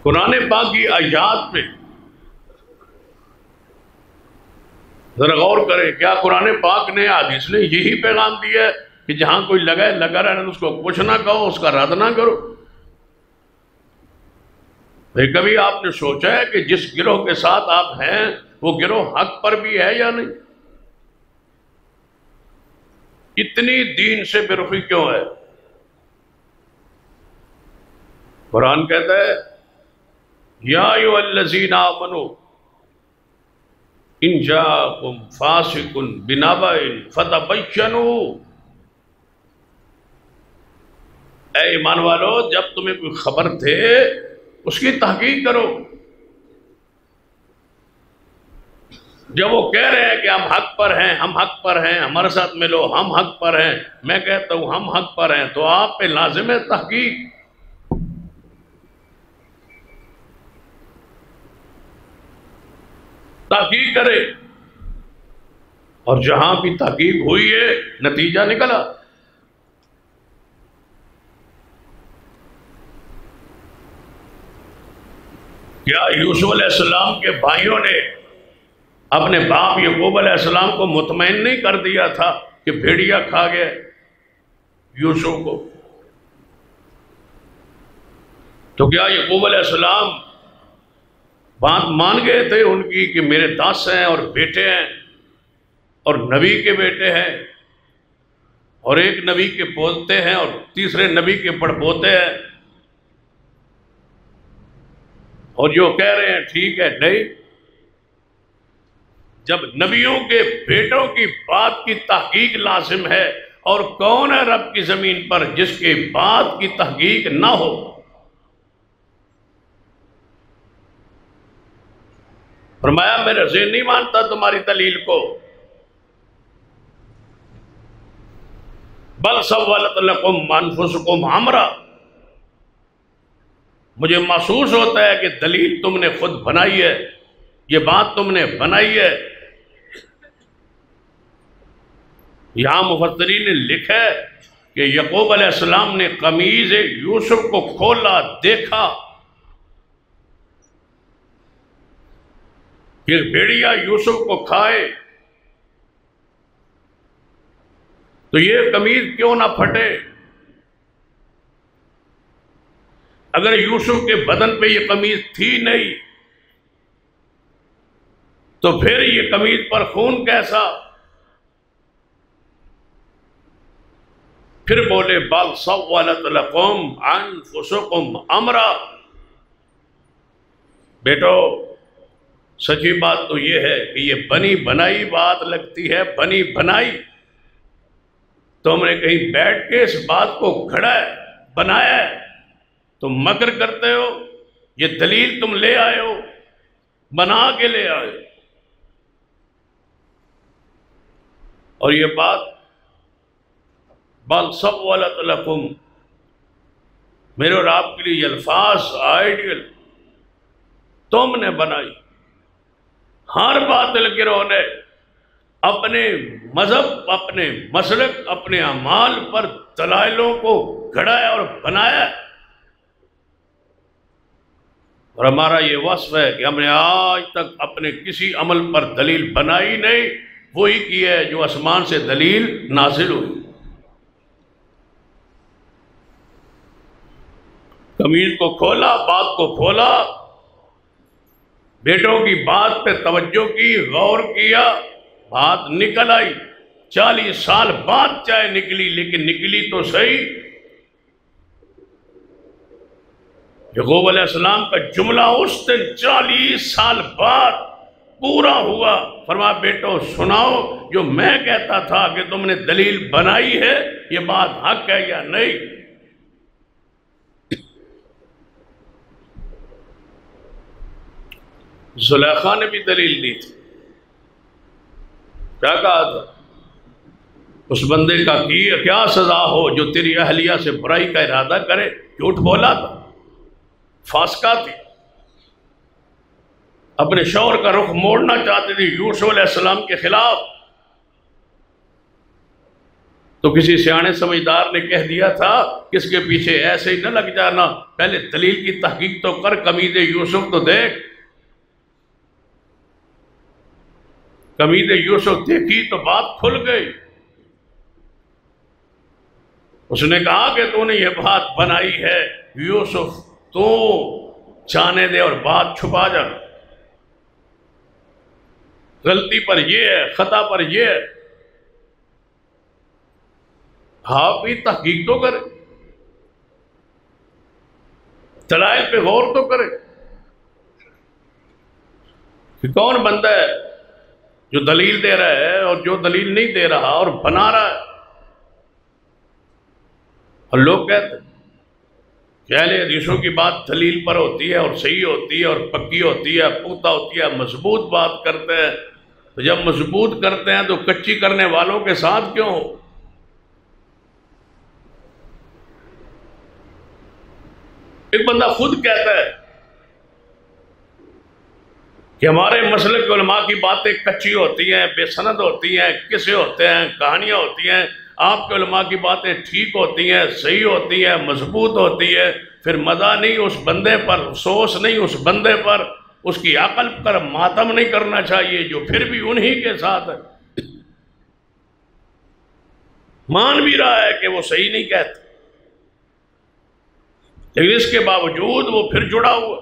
قرآن پاک کی آیات میں ذرا غور کریں، کیا قرآن پاک نے حدیث نے یہی پیغام دیا ہے کہ جہاں کوئی لگا رہے اس کو کچھ نہ کہو، اس کا رد نہ کرو؟ بھئی کبھی آپ نے سوچا ہے کہ جس گروہ کے ساتھ آپ ہیں وہ گروہ حق پر بھی ہے یا نہیں؟ اتنی دین سے بے رخی کیوں ہے؟ قرآن کہتا ہے یا ایھا الذین آمنوا ان جاءکم فاسق بنبأ فتبینوا، اے ایمان والو جب تمہیں کوئی خبر دے اس کی تحقیق کرو۔ جب وہ کہہ رہے ہیں کہ ہم حق پر ہیں، ہم حق پر ہیں، ہمارے ساتھ ملو، ہم حق پر ہیں، میں کہتا ہوں ہم حق پر ہیں، تو آپ پہ لازم ہے تحقیق۔ تحقیق کرے، اور جہاں بھی تحقیق ہوئی ہے نتیجہ نکلا۔ کیا یوسف علیہ السلام کے بھائیوں نے اپنے باپ یعقوب علیہ السلام کو مطمئن نہیں کر دیا تھا کہ بھیڑیا کھا گیا یوسف کو؟ تو کیا یعقوب علیہ السلام بات مان گئے تھے ان کی کہ میرے 10 ہیں اور بیٹے ہیں اور نبی کے بیٹے ہیں اور ایک نبی کے پوتے ہیں اور تیسرے نبی کے پڑپوتے ہیں، اور جو کہہ رہے ہیں ٹھیک ہے؟ نہیں، جب نبیوں کے بیٹوں کی بات کی تحقیق لازم ہے، اور کون ہے رب کی زمین پر جس کے بات کی تحقیق نہ ہو؟ فرمایا میرا ذہن نہیں مانتا تمہاری دلیل کو، بل سولت لکم انفسکم امرا، مجھے محسوس ہوتا ہے کہ دلیل تم نے خود بنائی ہے، یہ بات تم نے بنائی ہے۔ یہاں مفسرین نے لکھا ہے کہ یعقوب علیہ السلام نے قمیض یوسف کو کھولا، دیکھا کہ بھیڑیا یوسف کو کھائے، تو یہ قمیض کیوں نہ پھٹے؟ اگر یوسف کے بدن پہ یہ قمیض تھی نہیں تو پھر یہ قمیض پر خون کیسا؟ پھر بولے بل سولت لکم انفسکم امرا، بیٹو سچی بات تو یہ ہے کہ یہ بنی بنائی بات لگتی ہے، بنی بنائی۔ تم نے کہیں بیٹھ کے اس بات کو گھڑا ہے، بنایا ہے، تم مکر کرتے ہو، یہ دلیل تم لے آئے ہو، بنا کے لے آئے ہو۔ اور یہ بات بل سولت لکم، میرے اور آپ کے لیے یہ الفاظ آئیڈیل تم نے بنائی۔ ہر باطل گروہ نے اپنے مذہب، اپنے مسلک، اپنے اعمال پر دلائلوں کو گھڑایا اور بنایا، اور ہمارا یہ وصف ہے کہ ہم نے آج تک اپنے کسی عمل پر دلیل بنائی نہیں، وہی کی ہے جو آسمان سے دلیل نازل ہوئی۔ قمیض کو کھولا، بات کو کھولا، بیٹوں کی بات پہ توجہ کی، غور کیا، بات نکل آئی۔ 40 سال بعد چاہے نکلی، لیکن نکلی تو صحیح۔ یعقوب علیہ السلام کا جملہ اس دن 40 سال بعد پورا ہوا۔ فرمایا بیٹو سناؤ، جو میں کہتا تھا کہ تم نے دلیل بنائی ہے، یہ بات حق ہے یا نہیں؟ زلیخا نے بھی دلیل دی تھی، کیا کہا تھا؟ اس بندے کا کیا سزا ہو جو تیری اہلیہ سے برائی کا ارادہ کرے؟ جھوٹ بولا تھا، فاسقہ تھی، اپنے شوہر کا رخ موڑنا چاہتی تھی یوسف علیہ السلام کے خلاف۔ تو کسی سیانے سمجھدار نے کہہ دیا تھا کہ اس کے پیچھے ایسے ہی نہ لگ جانا، پہلے دلیل کی تحقیق تو کر، قمید یوسف تو دیکھ۔ قمید یوسف دیکھی تو بات کھل گئی۔ اس نے کہا کہ تو نے یہ بات بنائی ہے یوسف، تو جانے دے اور بات چھپا جا، غلطی پر یہ ہے، خطا پر یہ ہے۔ آپ بھی تحقیق تو کرے، دلائل پہ غور تو کرے کہ کون بندہ ہے جو دلیل دے رہا ہے اور جو دلیل نہیں دے رہا اور بنا رہا ہے۔ اور لوگ کہتے ہیں کہ اہل حدیثوں کی بات دلیل پر ہوتی ہے اور صحیح ہوتی ہے اور پکی ہوتی ہے، پختہ ہوتی ہے، مضبوط بات کرتے ہیں۔ تو جب مضبوط کرتے ہیں تو کچی کرنے والوں کے ساتھ کیوں ہو؟ ایک بندہ خود کہتا ہے کہ ہمارے مسلک کے علماء کی باتیں کچی ہوتی ہیں، بے سند ہوتی ہیں، قصے ہوتے ہیں، کہانیاں ہوتی ہیں، آپ کے علماء کی باتیں ٹھیک ہوتی ہیں، صحیح ہوتی ہیں، مضبوط ہوتی ہے۔ پھر مزہ نہیں اس بندے پر، افسوس نہیں اس بندے پر، اس کی عقل پر ماتم نہیں کرنا چاہیے جو پھر بھی انہی کے ساتھ ہے، مان بھی رہا ہے کہ وہ صحیح نہیں کہتے، لیکن اس کے باوجود وہ پھر جڑا ہوا۔